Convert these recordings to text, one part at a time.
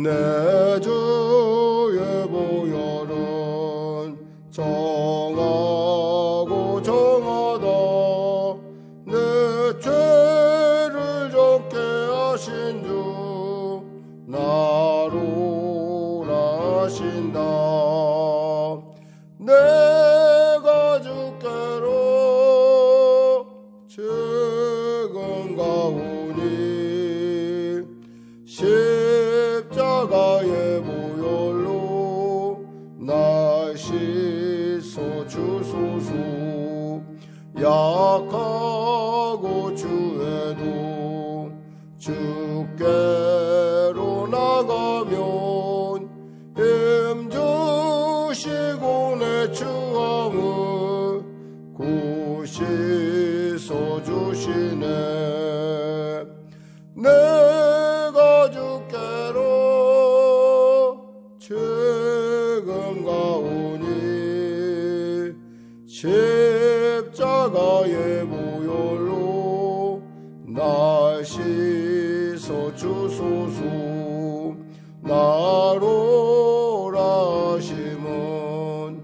내 주의 보혈은 정하고 정하다 내 죄를 졌게 하신 주 나로 하신다. 내가 주께로 지금 가오니 십자가의 보혈로 날 씻어 주소서. 약하고 주에도 주께로 나가면 힘 주시고 내 추함을 곧 씻어 주시네. 내가 주께로 지금 가오니 십자가의 보혈로 날 씻어 주소서. 나로 하심은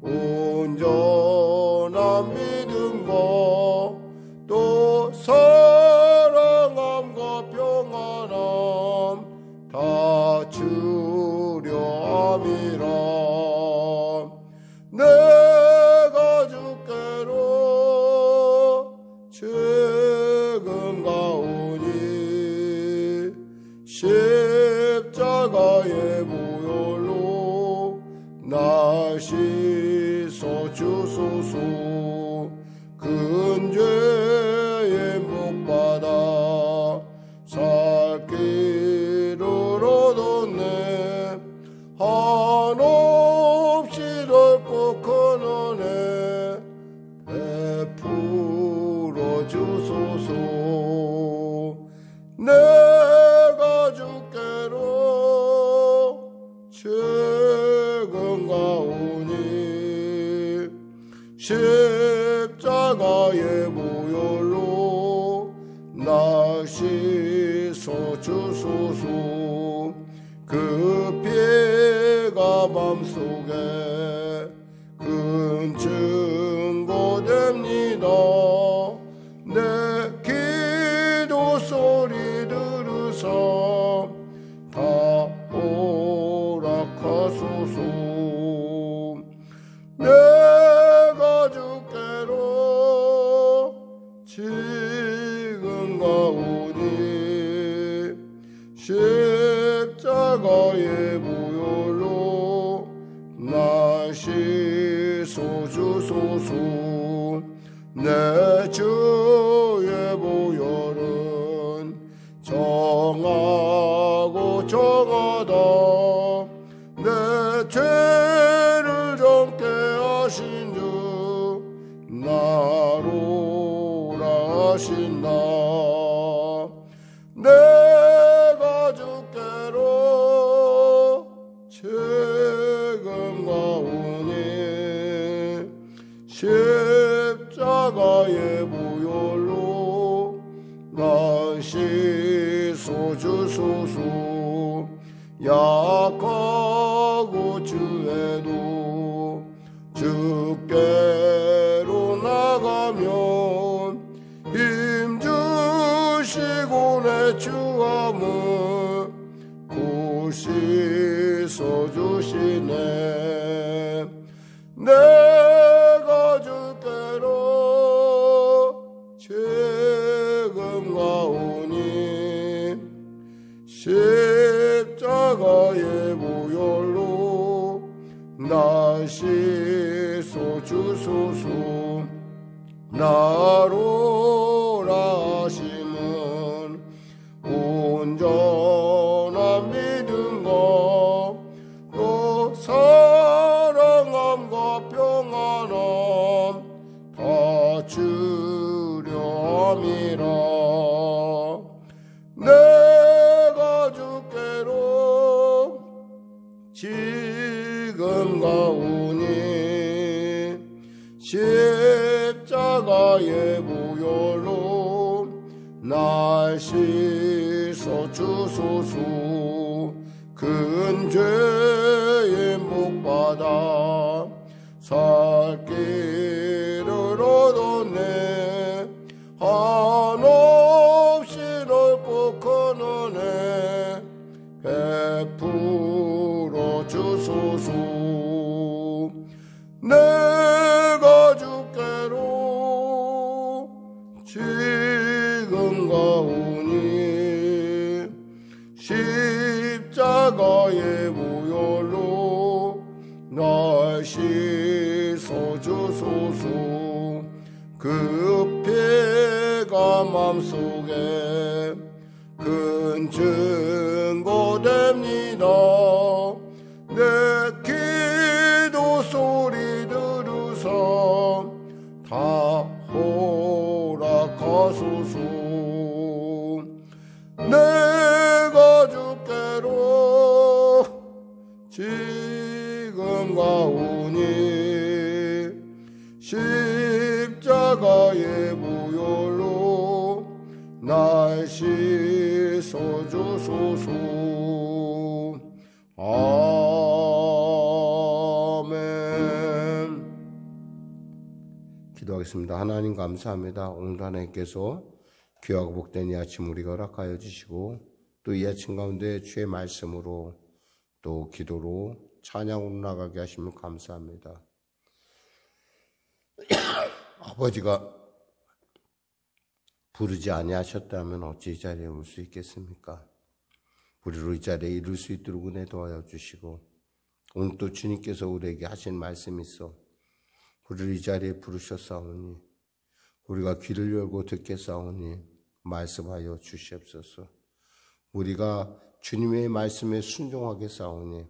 온전한 믿음과 또 사랑함과 평안함 다 주려 함이라. 내가 주께로 지금 가오니 십자가의 보혈로 날 씻어 주소서. 큰 죄에 목받아 살 길을 얻었네. 한없이 넓고 큰 은혜 베풀어 주소서. 내가 주께로 지금 가오니 십자가의 보혈로 날 씻어 주소서. 그 피가 맘속에 큰 증거됩니다. 내 기도 소리 들으사 다 허락하소서. 내가 주께로 지금 가오니 십자가의 보혈로 날 씻어 주소서. 내 주의 보혈은 정하고 정하다 내 죄를 졌게 하신 주 나로 하신다. 내가 주께로 지금 가오니 십자가의 보혈로 날 씻어 주소서. 약하고 주에도 주께로 나가면 힘 주시고 내 추함을 곧 씻어 주시네. 내가 주께로 지금 가오니 십자가의 보혈로 날 씻어 주소서. 나로 하심은 온전한 믿음과 또 사랑함과 평안함 다 주려 함이라. 내가 주께로 지금 가오니 십자가의 보혈로 날 씻어 주소서. 그 큰 죄에 목받아 살 길을 얻었네. 한없이 넓고 큰 은혜 베풀어 주소서. 내가 주께로 지금 가오니 십자가의 무혈로 날 씻어 주소서. 그 피가 맘속에 큰 증거 됩니다. 내 기도 소리 들으사 다 허락하소서. 내가 주께로 지금 가오니 십자가의 무혈로 날 씻어 주소서. 아멘. 기도하겠습니다. 하나님 감사합니다. 오늘도 하나님께서 귀하고 복된 이 아침 우리가 허락하여 주시고 또 이 아침 가운데 주의 말씀으로 또 기도로 찬양으로 나가게 하시면 감사합니다. 아버지가 부르지 아니하셨다면 어찌 이 자리에 올 수 있겠습니까? 우리로 이 자리에 이룰 수 있도록 은혜 도와여 주시고 오늘 또 주님께서 우리에게 하신 말씀이 있어 우리를 이 자리에 부르셨사오니 우리가 귀를 열고 듣겠사오니 말씀하여 주시옵소서. 우리가 주님의 말씀에 순종하겠사오니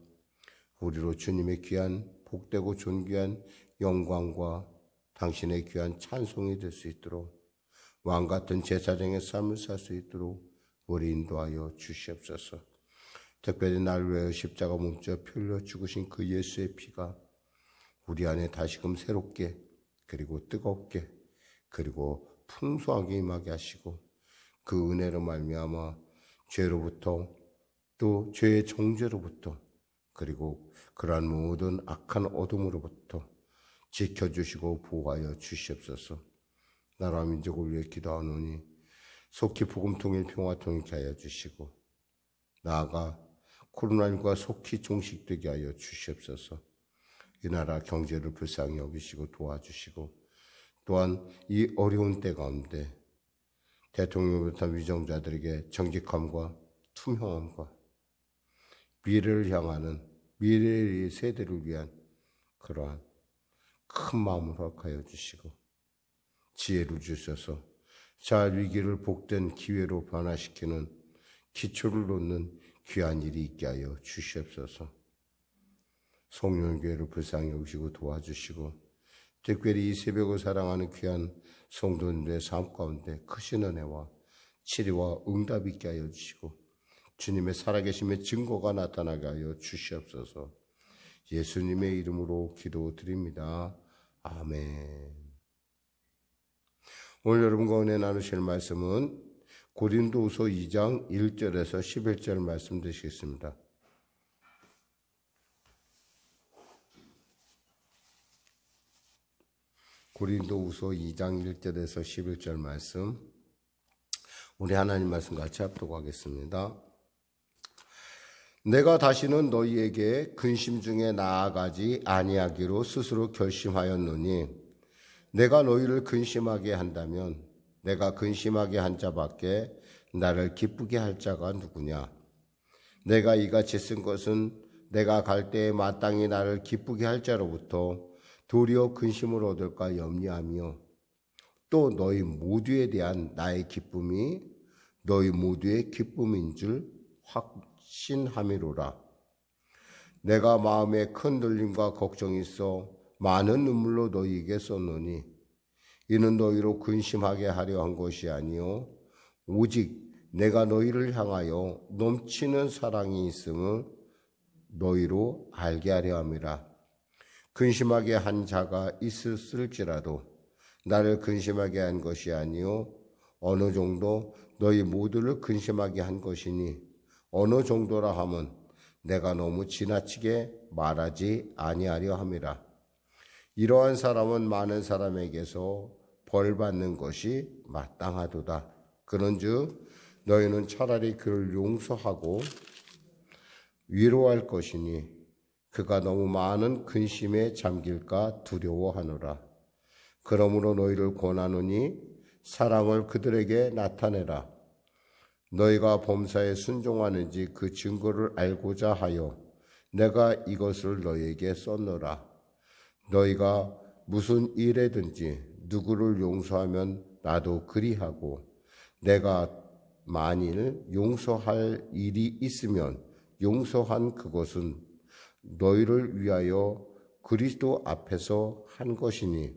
우리로 주님의 귀한 복되고 존귀한 영광과 당신의 귀한 찬송이 될 수 있도록 왕같은 제사장의 삶을 살 수 있도록 우리 인도하여 주시옵소서. 특별히 나를 위하여 십자가 몸져 흘려 죽으신 그 예수의 피가 우리 안에 다시금 새롭게 그리고 뜨겁게 그리고 풍성하게 임하게 하시고 그 은혜로 말미암아 죄로부터 또 죄의 정죄로부터 그리고 그러한 모든 악한 어둠으로부터 지켜주시고 보호하여 주시옵소서. 나라 민족을 위해 기도하노니 속히 복음 통일 평화 통일케 하여 주시고 나아가 코로나19가 속히 종식되게 하여 주시옵소서. 이 나라 경제를 불쌍히 여기시고 도와주시고 또한 이 어려운 때 가운데 대통령을 비롯한 위정자들에게 정직함과 투명함과 미래를 향하는 미래의 세대를 위한 그러한 큰 마음을 허락하여 주시고 지혜를 주셔서 잘 위기를 복된 기회로 변화시키는 기초를 놓는 귀한 일이 있게 하여 주시옵소서. 성령교회를 불쌍히 여기시고 도와주시고 특별히 이 새벽을 사랑하는 귀한 성도님들의 삶 가운데 크신 은혜와 치료와 응답이 있게 하여 주시고 주님의 살아계심의 증거가 나타나게 하여 주시옵소서. 예수님의 이름으로 기도드립니다. 아멘. 오늘 여러분과 은혜 나누실 말씀은 고린도후서 2장 1절에서 11절 말씀 되시겠습니다. 고린도후서 2장 1절에서 11절 말씀, 우리 하나님 말씀 같이 합독하겠습니다. 내가 다시는 너희에게 근심 중에 나아가지 아니하기로 스스로 결심하였노니 내가 너희를 근심하게 한다면 내가 근심하게 한 자밖에 나를 기쁘게 할 자가 누구냐? 내가 이같이 쓴 것은 내가 갈 때에 마땅히 나를 기쁘게 할 자로부터 도리어 근심을 얻을까 염려하며 또 너희 모두에 대한 나의 기쁨이 너희 모두의 기쁨인 줄 확신함이로라. 내가 마음에 큰 들림과 걱정이 있어 많은 눈물로 너희에게 썼노니 이는 너희로 근심하게 하려 한 것이 아니요 오직 내가 너희를 향하여 넘치는 사랑이 있음을 너희로 알게 하려 함이라. 근심하게 한 자가 있을지라도 나를 근심하게 한 것이 아니요 어느 정도 너희 모두를 근심하게 한 것이니 어느 정도라 함은 내가 너무 지나치게 말하지 아니하려 함이라. 이러한 사람은 많은 사람에게서 벌 받는 것이 마땅하도다. 그런즉 너희는 차라리 그를 용서하고 위로할 것이니 그가 너무 많은 근심에 잠길까 두려워하노라. 그러므로 너희를 권하노니 사랑을 그들에게 나타내라. 너희가 범사에 순종하는지 그 증거를 알고자 하여 내가 이것을 너희에게 썼노라. 너희가 무슨 일에든지 누구를 용서하면 나도 그리하고 내가 만일 용서할 일이 있으면 용서한 그것은 너희를 위하여 그리스도 앞에서 한 것이니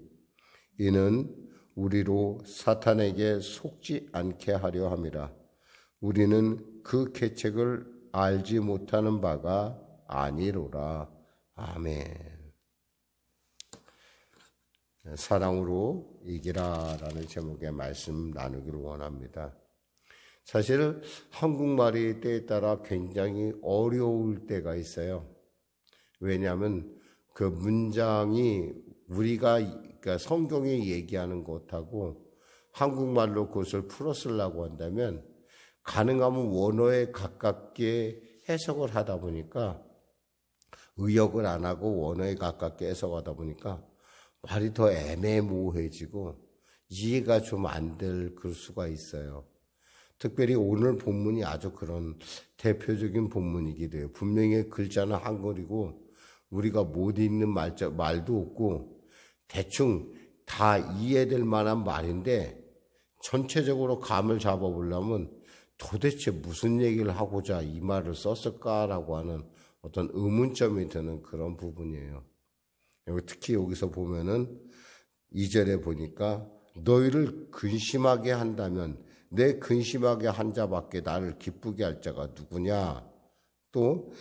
이는 우리로 사탄에게 속지 않게 하려 함이라. 우리는 그 계책을 알지 못하는 바가 아니로라. 아멘. 사랑으로 이기라라는 제목의 말씀 나누기를 원합니다. 사실 한국말이 때에 따라 굉장히 어려울 때가 있어요. 왜냐하면 그 문장이 우리가 그러니까 성경이 얘기하는 것하고 한국말로 그것을 풀어쓰려고 한다면 가능하면 원어에 가깝게 해석을 하다 보니까 의역을 안 하고 원어에 가깝게 해석하다 보니까 말이 더 애매모호해지고 이해가 좀 안 될 그럴 수가 있어요. 특별히 오늘 본문이 아주 그런 대표적인 본문이기도 해요. 분명히 글자는 한글이고 우리가 못 읽는 말도 없고 대충 다 이해될 만한 말인데 전체적으로 감을 잡아보려면 도대체 무슨 얘기를 하고자 이 말을 썼을까라고 하는 어떤 의문점이 드는 그런 부분이에요. 특히 여기서 보면은 2절에 보니까 너희를 근심하게 한다면 내 근심하게 한 자밖에 나를 기쁘게 할 자가 누구냐. 또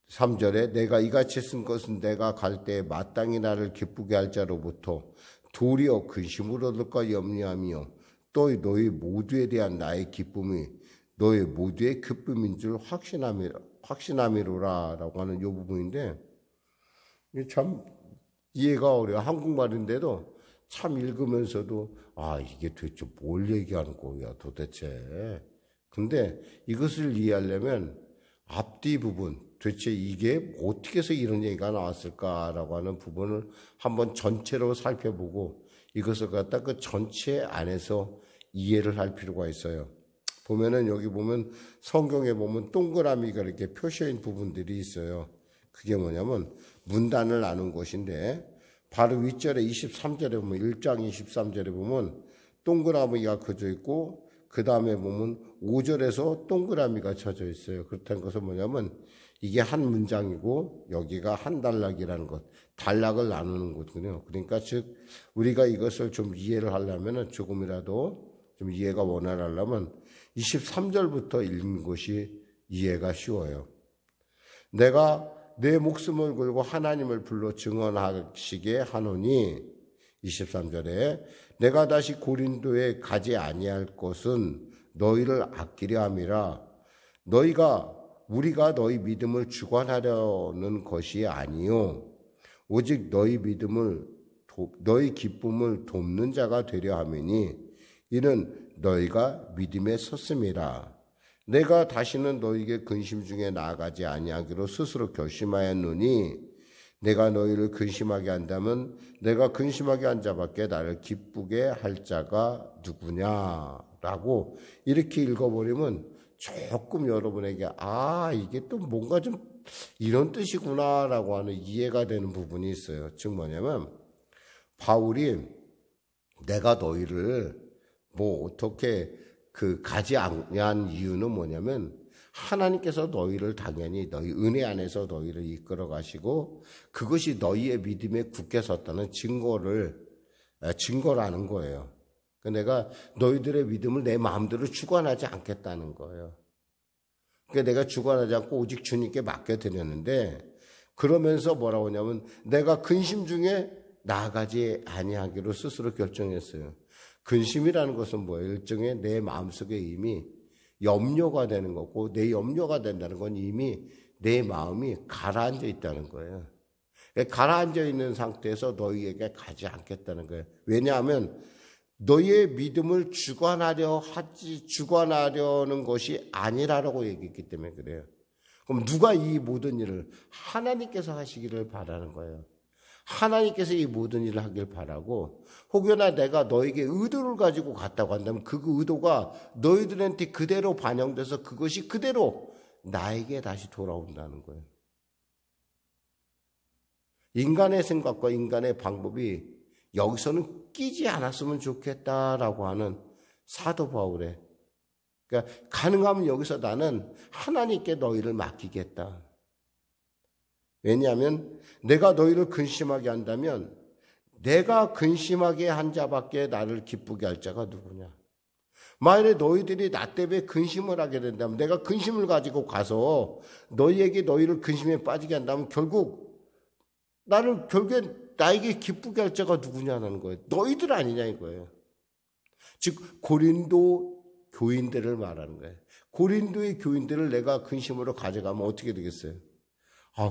3절에 내가 이같이 쓴 것은 내가 갈 때에 마땅히 나를 기쁘게 할 자로부터 도리어 근심을 얻을까 염려하며 또 너희 모두에 대한 나의 기쁨이 너희 모두의 기쁨인 줄 확신함이로라 라고 하는 이 부분인데 참 이해가 어려워. 한국말인데도 참 읽으면서도 이게 도대체 뭘 얘기하는 거야 도대체. 근데 이것을 이해하려면 앞뒤 부분 도대체 이게 어떻게 해서 이런 얘기가 나왔을까라고 하는 부분을 한번 전체로 살펴보고 이것을 갖다 그 전체 안에서 이해를 할 필요가 있어요. 보면은 여기 보면 성경에 보면 동그라미가 이렇게 표시인 부분들이 있어요. 그게 뭐냐면 문단을 나눈 것인데 바로 윗절에 23절에 보면 1장 23절에 보면 동그라미가 그려져 있고 그 다음에 보면 5절에서 동그라미가 쳐져 있어요. 그렇다는 것은 뭐냐면 이게 한 문장이고 여기가 한 단락이라는 것, 단락을 나누는 거거든요. 그러니까 즉 우리가 이것을 좀 이해를 하려면 조금이라도 좀 이해가 원활하려면 23절부터 읽는 것이 이해가 쉬워요. 내가 내 목숨을 걸고 하나님을 불러 증언하시게 하노니 23절에 내가 다시 고린도에 가지 아니할 것은 너희를 아끼려 함이라. 우리가 너희 믿음을 주관하려는 것이 아니요 오직 너희 기쁨을 돕는 자가 되려 함이니 이는 너희가 믿음에 섰음이라. 내가 다시는 너희에게 근심 중에 나아가지 아니하기로 스스로 결심하였노니 내가 너희를 근심하게 한다면 내가 근심하게 한 자밖에 나를 기쁘게 할 자가 누구냐라고 이렇게 읽어버리면 조금 여러분에게 이게 또 뭔가 좀 이런 뜻이구나라고 하는 이해가 되는 부분이 있어요. 즉 뭐냐면 바울이 내가 너희를 어떻게 가지 않은 이유는 뭐냐면 하나님께서 너희를 당연히 너희 은혜 안에서 너희를 이끌어 가시고 그것이 너희의 믿음에 굳게 섰다는 증거라는 거예요. 내가 너희들의 믿음을 내 마음대로 주관하지 않겠다는 거예요. 그러니까 내가 주관하지 않고 오직 주님께 맡겨드렸는데 그러면서 뭐라고 하냐면 내가 근심 중에 나아가지 아니하기로 스스로 결정했어요. 근심이라는 것은 뭐예요? 일종의 내 마음속에 이미 염려가 되는 거고, 내 염려가 된다는 건 이미 내 마음이 가라앉아 있다는 거예요. 가라앉아 있는 상태에서 너희에게 가지 않겠다는 거예요. 왜냐하면 너희의 믿음을 주관하려는 것이 아니라고 얘기했기 때문에 그래요. 그럼 누가 이 모든 일을? 하나님께서 하시기를 바라는 거예요. 하나님께서 이 모든 일을 하길 바라고, 혹여나 내가 너에게 의도를 가지고 갔다고 한다면 그 의도가 너희들한테 그대로 반영돼서 그것이 그대로 나에게 다시 돌아온다는 거예요. 인간의 생각과 인간의 방법이 여기서는 끼지 않았으면 좋겠다라고 하는 사도 바울의, 그러니까 가능하면 여기서 나는 하나님께 너희를 맡기겠다. 왜냐하면 내가 너희를 근심하게 한다면 내가 근심하게 한 자밖에 나를 기쁘게 할 자가 누구냐. 만약에 너희들이 나 때문에 근심을 하게 된다면, 내가 근심을 가지고 가서 너희에게 너희를 근심에 빠지게 한다면 결국에 나에게 기쁘게 할 자가 누구냐는 거예요. 너희들 아니냐 이거예요. 즉 고린도 교인들을 말하는 거예요. 고린도의 교인들을 내가 근심으로 가져가면 어떻게 되겠어요?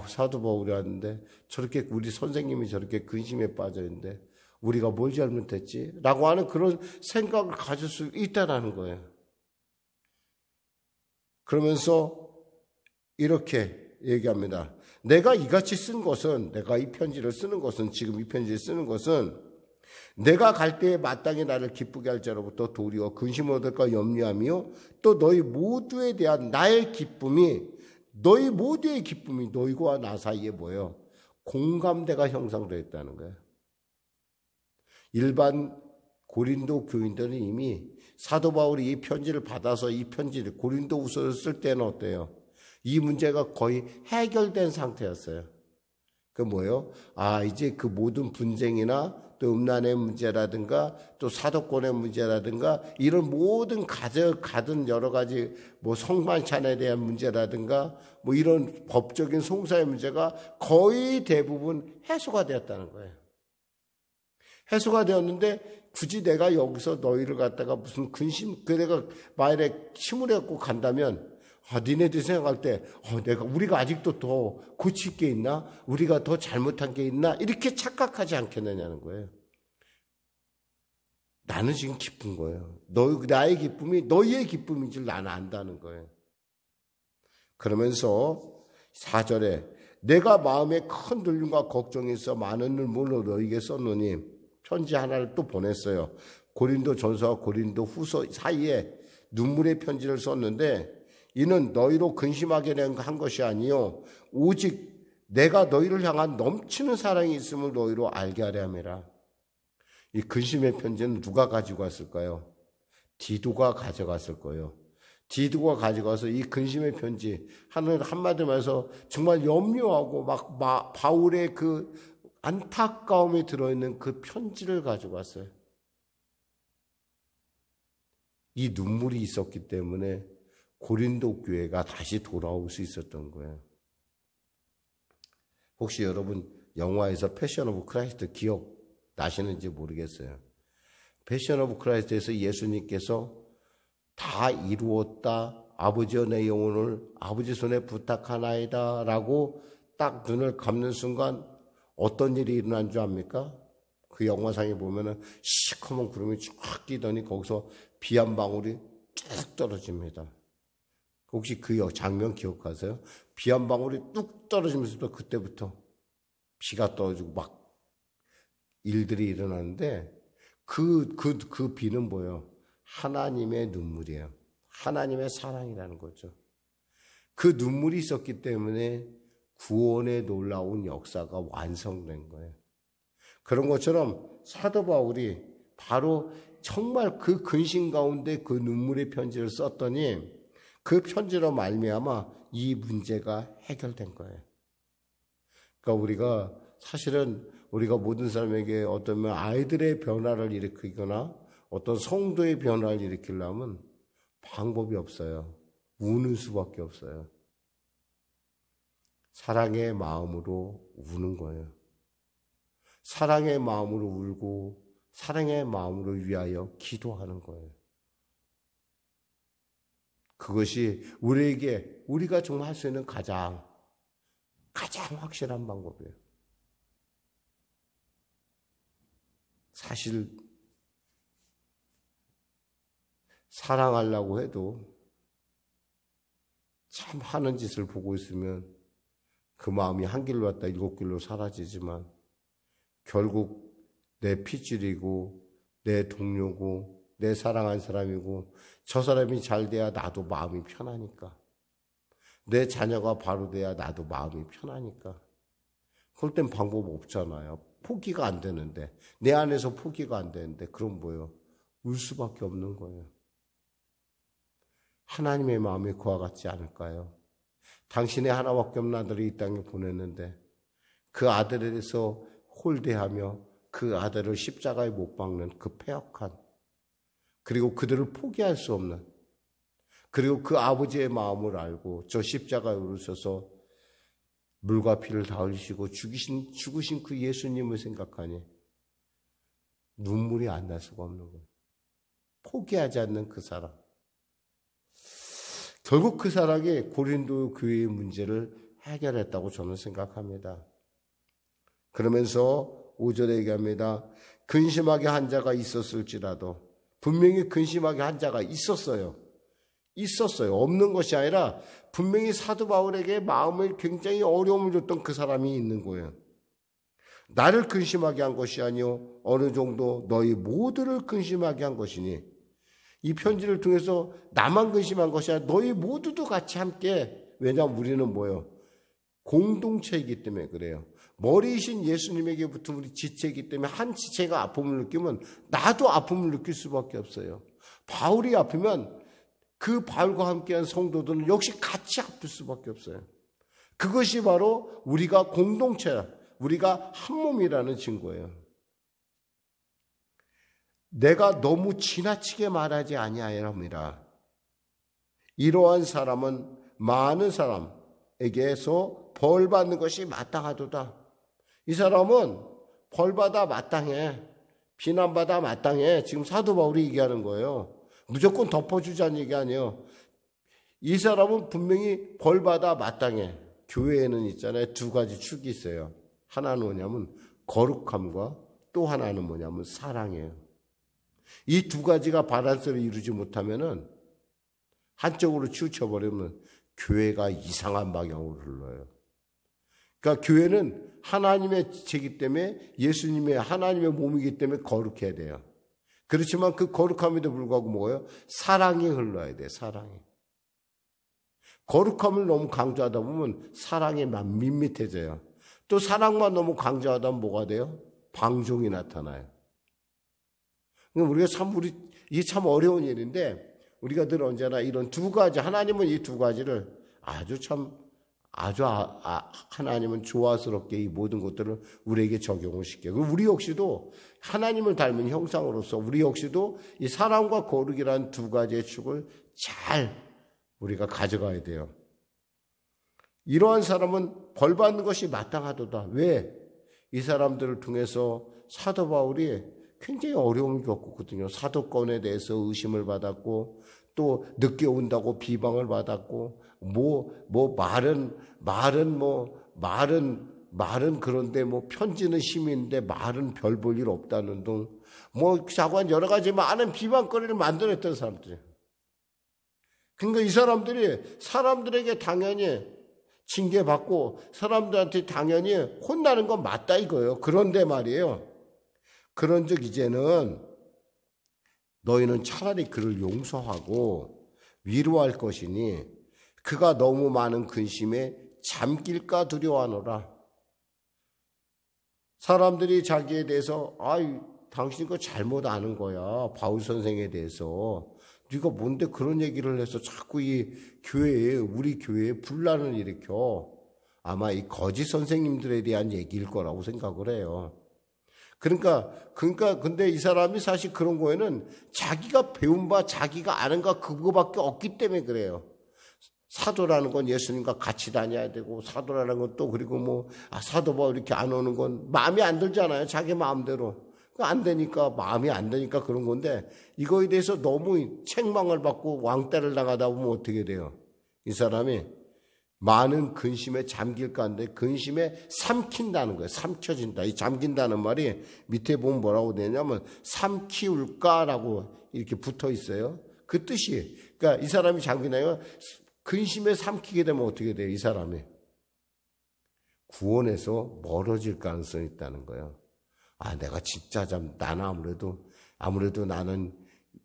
사도 바울이 왔는데 저렇게 우리 선생님이 저렇게 근심에 빠져 있는데 우리가 뭘 잘못했지? 라고 하는 그런 생각을 가질 수 있다는 거예요. 그러면서 이렇게 얘기합니다. 내가 이같이 쓴 것은, 내가 이 편지를 쓰는 것은, 지금 이 편지를 쓰는 것은 내가 갈 때에 마땅히 나를 기쁘게 할 자로부터 도리어 근심을 얻을까 염려하며, 또 너희 모두에 대한 나의 기쁨이, 너희 모두의 기쁨이 너희와 나 사이에 뭐예요? 공감대가 형성되어 있다는 거예요. 일반 고린도 교인들은 이미 사도 바울이 이 편지를 받아서 이 편지를 고린도후서를 쓸 때는 어때요? 이 문제가 거의 해결된 상태였어요. 그 뭐예요? 이제 그 모든 분쟁이나 또 음란의 문제라든가 또 사도권의 문제라든가 이런 모든 가든 여러 가지 뭐 성만찬에 대한 문제라든가 뭐 이런 법적인 송사의 문제가 거의 대부분 해소가 되었다는 거예요. 해소가 되었는데 굳이 내가 여기서 너희를 갖다가 무슨 내가 만약에 힘을 갖고 간다면 니네들이 생각할 때 우리가 아직도 더 고칠 게 있나? 우리가 더 잘못한 게 있나? 이렇게 착각하지 않겠느냐는 거예요. 나는 지금 기쁜 거예요. 나의 기쁨이 너희의 기쁨인 줄 나는 안다는 거예요. 그러면서 4절에 내가 마음에 큰 눌림과 걱정이 있어 많은 눈물로 너희에게 썼노니, 편지 하나를 또 보냈어요. 고린도 전서와 고린도 후서 사이에 눈물의 편지를 썼는데, 이는 너희로 근심하게 한 것이 아니요 오직 내가 너희를 향한 넘치는 사랑이 있음을 너희로 알게 하려 함이라. 이 근심의 편지는 누가 가지고 왔을까요? 디도가 가져갔을 거예요. 디도가 가져가서 이 근심의 편지, 한마디로 말해서 정말 염려하고 막 바울의 그 안타까움이 들어있는 그 편지를 가져갔어요. 이 눈물이 있었기 때문에 고린도 교회가 다시 돌아올 수 있었던 거예요. 혹시 여러분 영화에서 패션 오브 크라이스트 기억 나시는지 모르겠어요. 패션 오브 크라이스트에서 예수님께서 다 이루었다, 아버지여 내 영혼을 아버지 손에 부탁하나이다 라고 딱 눈을 감는 순간 어떤 일이 일어난 줄 압니까? 그 영화상에 보면은 시커먼 구름이 쫙 끼더니 거기서 비 한 방울이 쭉 떨어집니다. 혹시 그 장면 기억하세요? 비 한 방울이 뚝 떨어지면서 그때부터 비가 떨어지고 막 일들이 일어나는데 그 비는 뭐예요? 하나님의 눈물이에요. 하나님의 사랑이라는 거죠. 그 눈물이 있었기 때문에 구원의 놀라운 역사가 완성된 거예요. 그런 것처럼 사도 바울이 바로 정말 그 근심 가운데 그 눈물의 편지를 썼더니 그 편지로 말미암아 이 문제가 해결된 거예요. 그러니까 사실은 우리가 모든 사람에게 어떤 아이들의 변화를 일으키거나 어떤 성도의 변화를 일으키려면 방법이 없어요. 우는 수밖에 없어요. 사랑의 마음으로 우는 거예요. 사랑의 마음으로 울고 사랑의 마음으로 위하여 기도하는 거예요. 그것이 우리가 정말 할 수 있는 가장 확실한 방법이에요. 사실 사랑하려고 해도 참 하는 짓을 보고 있으면 그 마음이 한 길로 왔다 7길로 사라지지만 결국 내 핏줄이고 내 동료고 내 사랑한 사람이고 저 사람이 잘 돼야 나도 마음이 편하니까 내 자녀가 바로 돼야 나도 마음이 편하니까 그럴 땐 방법 없잖아요. 포기가 안 되는데 내 안에서 포기가 안 되는데 그럼 뭐예요? 울 수밖에 없는 거예요. 하나님의 마음이 그와 같지 않을까요? 당신의 하나밖에 없는 아들을 이 땅에 보냈는데 그 아들에 대해서 홀대하며 그 아들을 십자가에 못 박는 그 패역한 그리고 그들을 포기할 수 없는 그리고 그 아버지의 마음을 알고 저 십자가에 오르셔서 물과 피를 다 흘리시고 죽으신 그 예수님을 생각하니 눈물이 안 날 수가 없는 거예요. 포기하지 않는 그 사랑. 결국 그 사랑이 고린도 교회의 문제를 해결했다고 저는 생각합니다. 그러면서 5절에 얘기합니다. 근심하게 한 자가 있었을지라도 분명히 근심하게 한 자가 있었어요. 없는 것이 아니라 분명히 사도 바울에게 마음을 굉장히 어려움을 줬던 그 사람이 있는 거예요. 나를 근심하게 한 것이 아니요 어느 정도 너희 모두를 근심하게 한 것이니 이 편지를 통해서 나만 근심한 것이 아니라 너희 모두도 같이 함께 왜냐하면 우리는 뭐예요? 공동체이기 때문에 그래요. 머리이신 예수님에게부터 우리 지체이기 때문에 한 지체가 아픔을 느끼면 나도 아픔을 느낄 수밖에 없어요. 바울이 아프면 그 바울과 함께한 성도들은 역시 같이 아플 수밖에 없어요. 그것이 바로 우리가 공동체라, 우리가 한 몸이라는 증거예요. 내가 너무 지나치게 말하지 아니하리라. 이러한 사람은 많은 사람에게서 벌 받는 것이 마땅하도다. 이 사람은 벌받아 마땅해. 비난받아 마땅해. 지금 사도 바울이 얘기하는 거예요. 무조건 덮어주자는 얘기 아니에요. 이 사람은 분명히 벌받아 마땅해. 교회에는 있잖아요. 두 가지 축이 있어요. 하나는 뭐냐면 거룩함과 또 하나는 뭐냐면 사랑이에요. 이 두 가지가 바란스를 이루지 못하면은 한쪽으로 치우쳐버리면 교회가 이상한 방향으로 흘러요. 그러니까 교회는 하나님의 지체이기 때문에 예수님의 하나님의 몸이기 때문에 거룩해야 돼요. 그렇지만 그 거룩함에도 불구하고 뭐예요? 사랑이 흘러야 돼요. 사랑이. 거룩함을 너무 강조하다 보면 사랑이 밋밋해져요. 또 사랑만 너무 강조하다 보면 뭐가 돼요? 방종이 나타나요. 이게 참 어려운 일인데 우리가 늘 언제나 이런 두 가지, 하나님은 이 두 가지를 아주 하나님은 조화스럽게 이 모든 것들을 우리에게 적용을 시켜요. 그리고 우리 역시도 하나님을 닮은 형상으로서 우리 역시도 이 사랑과 거룩이라는 두 가지의 축을 잘 우리가 가져가야 돼요. 이러한 사람은 벌 받는 것이 마땅하도다. 왜? 이 사람들을 통해서 사도 바울이 굉장히 어려움을 겪었거든요. 사도권에 대해서 의심을 받았고 또 늦게 온다고 비방을 받았고 말은 그런데 편지는 힘이 있는데 말은 별 볼 일 없다는 등 자관 여러 가지 많은 비방거리를 만들었던 사람들이에요. 그러니까 이 사람들이 사람들에게 당연히 징계받고 사람들한테 당연히 혼나는 건 맞다 이거예요. 그런데 말이에요. 그런즉 이제는 너희는 차라리 그를 용서하고 위로할 것이니 그가 너무 많은 근심에 잠길까 두려워하노라. 사람들이 자기에 대해서 당신 거 잘못 아는 거야. 바울 선생에 대해서. 네가 뭔데 그런 얘기를 해서 자꾸 우리 교회에 분란을 일으켜. 아마 이 거짓 선생님들에 대한 얘기일 거라고 생각을 해요. 그러니까 근데 이 사람이 사실 그런 거에는 자기가 배운 바 자기가 아는 바 그거밖에 없기 때문에 그래요. 사도라는 건 예수님과 같이 다녀야 되고 사도라는 건 또 그리고 사도 바울 이렇게 안 오는 건 마음에 안 들잖아요. 자기 마음대로. 안 되니까, 마음이 안 되니까 그런 건데, 이거에 대해서 너무 책망을 받고 왕따를 당하다 보면 어떻게 돼요? 이 사람이 많은 근심에 잠길까 하는데 근심에 삼킨다는 거예요. 삼켜진다. 이 잠긴다는 말이 밑에 보면 뭐라고 되냐면 삼키울까라고 이렇게 붙어 있어요. 그 뜻이, 그러니까 이 사람이 잠기나요? 근심에 삼키게 되면 어떻게 돼요? 이 사람이 구원에서 멀어질 가능성이 있다는 거예요. 아, 내가 진짜 나는 아무래도 나는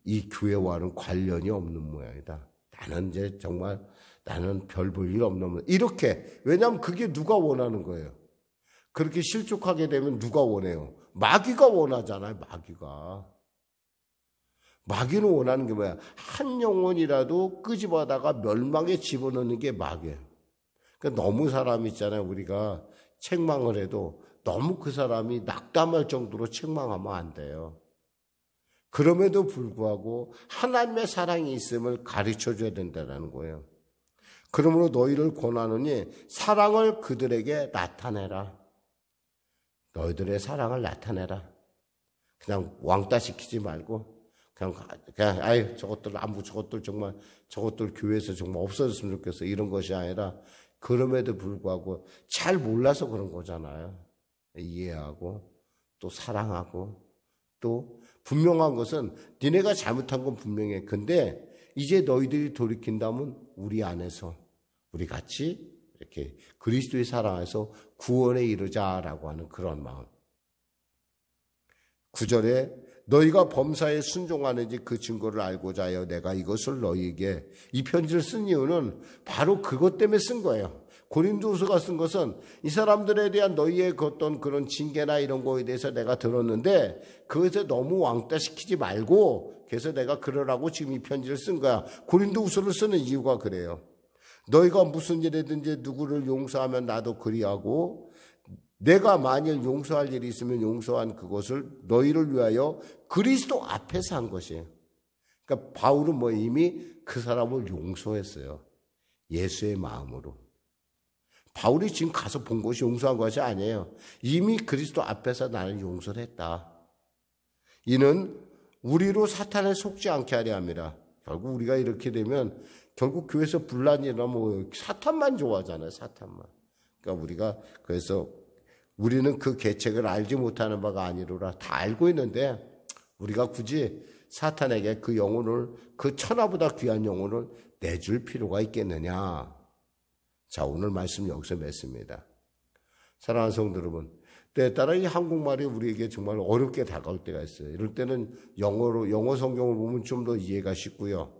이 교회와는 관련이 없는 모양이다. 나는 이제 정말 나는 별 볼 일 없는 모양. 이렇게, 왜냐하면 그게 누가 원하는 거예요. 그렇게 실족하게 되면 누가 원해요? 마귀가 원하잖아요. 마귀는 원하는 게 뭐야? 한 영혼이라도 끄집어다가 멸망에 집어넣는 게 마귀예요. 그러니까 너무 사람 있잖아요. 우리가 책망을 해도 너무 그 사람이 낙담할 정도로 책망하면 안 돼요. 그럼에도 불구하고 하나님의 사랑이 있음을 가르쳐줘야 된다는 거예요. 그러므로 너희를 권하노니 사랑을 그들에게 나타내라. 너희들의 사랑을 나타내라. 그냥 왕따시키지 말고 그냥 아유 저것들 교회에서 정말 없어졌으면 좋겠어 이런 것이 아니라 그럼에도 불구하고 잘 몰라서 그런 거잖아요. 이해하고 또 사랑하고 또 분명한 것은 니네가 잘못한 건 분명해. 근데 이제 너희들이 돌이킨다면 우리 안에서 우리 같이 이렇게 그리스도의 사랑 안에서 구원에 이르자라고 하는 그런 마음. 9절에 너희가 범사에 순종하는지 그 증거를 알고자 하여 내가 이것을 너희에게 이 편지를 쓴 이유는 바로 그것 때문에 쓴 거예요. 고린도후서가 쓴 것은 이 사람들에 대한 너희의 어떤 그런 징계나 이런 거에 대해서 내가 들었는데 그것에 너무 왕따시키지 말고 그래서 내가 그러라고 지금 이 편지를 쓴 거야. 고린도후서를 쓰는 이유가 그래요. 너희가 무슨 일이든지 누구를 용서하면 나도 그리하고 내가 만일 용서할 일이 있으면 용서한 그것을 너희를 위하여 그리스도 앞에서 한 것이에요. 그러니까 바울은 뭐 이미 그 사람을 용서했어요. 예수의 마음으로. 바울이 지금 가서 본 것이 용서한 것이 아니에요. 이미 그리스도 앞에서 나는 용서를 했다. 이는 우리로 사탄에 속지 않게 하려 함이라. 결국 우리가 이렇게 되면 결국 교회에서 분란이 일어나면 사탄만 좋아하잖아요. 사탄만. 그러니까 그래서 우리는 그 계책을 알지 못하는 바가 아니로라. 다 알고 있는데 우리가 굳이 사탄에게 그 영혼을 그 천하보다 귀한 영혼을 내줄 필요가 있겠느냐. 자, 오늘 말씀 여기서 맺습니다. 사랑하는 성도 여러분, 때에 따라 이 한국말이 우리에게 정말 어렵게 다가올 때가 있어요. 이럴 때는 영어 성경을 보면 좀 더 이해가 쉽고요.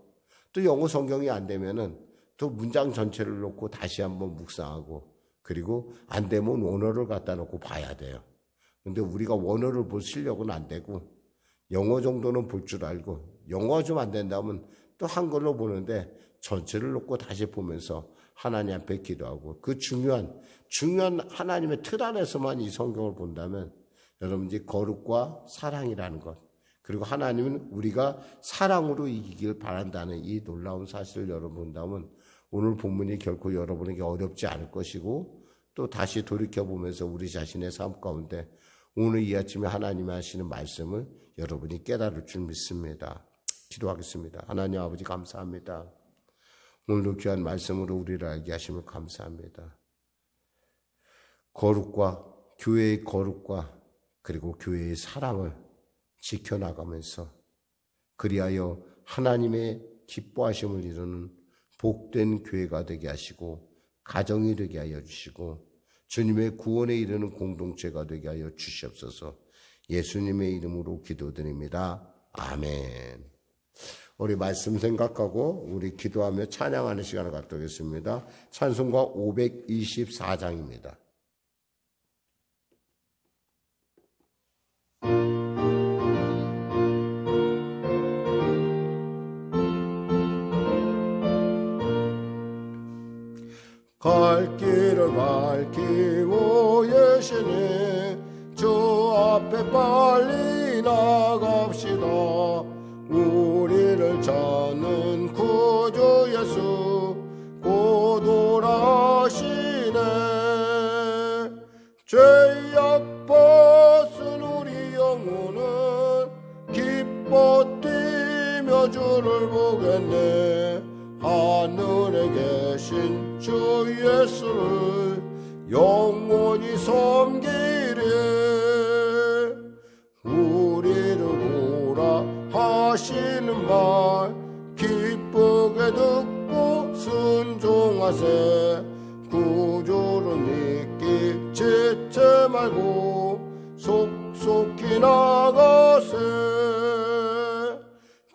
또 영어 성경이 안 되면은 또 문장 전체를 놓고 다시 한번 묵상하고 그리고 안 되면 원어를 갖다 놓고 봐야 돼요. 근데 우리가 원어를 볼 실력은 안 되고 영어 정도는 볼 줄 알고 영어가 좀 안 된다면 또 한글로 보는데 전체를 놓고 다시 보면서 하나님 앞에 기도하고 그 중요한 하나님의 틀 안에서만 이 성경을 본다면 여러분들이 거룩과 사랑이라는 것 그리고 하나님은 우리가 사랑으로 이기길 바란다는 이 놀라운 사실을 여러분 본다면 오늘 본문이 결코 여러분에게 어렵지 않을 것이고 또 다시 돌이켜보면서 우리 자신의 삶 가운데 오늘 이 아침에 하나님이 하시는 말씀을 여러분이 깨달을 줄 믿습니다. 기도하겠습니다. 하나님 아버지 감사합니다. 오늘도 귀한 말씀으로 우리를 알게 하심을 감사합니다. 거룩과 교회의 거룩과 그리고 교회의 사랑을 지켜나가면서 그리하여 하나님의 기뻐하심을 이루는 복된 교회가 되게 하시고 가정이 되게 하여 주시고 주님의 구원에 이르는 공동체가 되게 하여 주시옵소서. 예수님의 이름으로 기도드립니다. 아멘. 우리 말씀 생각하고 우리 기도하며 찬양하는 시간을 갖도록 하겠습니다. 찬송가 524장입니다. 갈 길을 밝히고 계시니 주 앞에 빨리 나갑시다. 우리를 찾는 구주 예수 곧 오라시네. 죄악 벗은 우리 영혼을 주를 보겠네. 하늘에 계신 주 예수를 영원히 섬기리. 우리를 보라 하시는 말 기쁘게 듣고 순종하세. 구주를 믿기 지체 말고 속속히 나가세.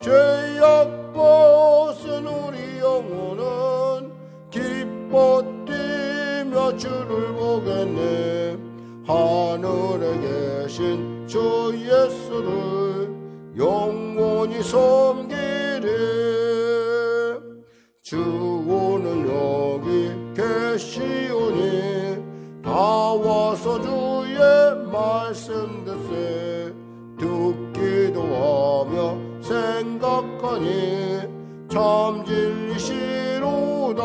죄악 벗은 우리 영혼은 기뻐 뛰며 주를 보겠네. 하늘에 계신 주 예수를 영원히 섬기리. 주 오늘 여기 계시오니 다 와서 주의 말씀 듣세. 듣기도 하며 생각하니 참 진리시로다.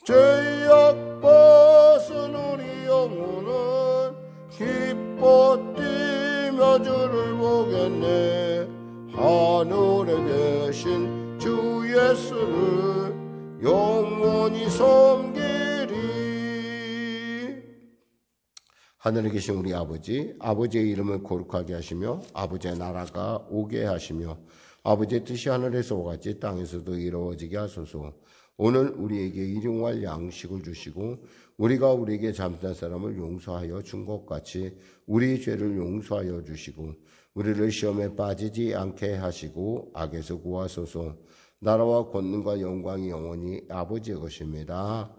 죄악 벗은 우리 영혼은 기뻐 뛰며 주를 보겠네. 하늘에 계신 주 예수를 영원히 섬기리. 하늘에 계신 우리 아버지, 아버지의 이름을 거룩하게 하시며 아버지의 나라가 오게 하시며 아버지의 뜻이 하늘에서와 같이 땅에서도 이루어지게 하소서. 오늘 우리에게 일용할 양식을 주시고 우리가 우리에게 잘못한 사람을 용서하여 준 것 같이 우리 죄를 용서하여 주시고 우리를 시험에 빠지지 않게 하시고 악에서 구하소서. 나라와 권능과 영광이 영원히 아버지의 것입니다.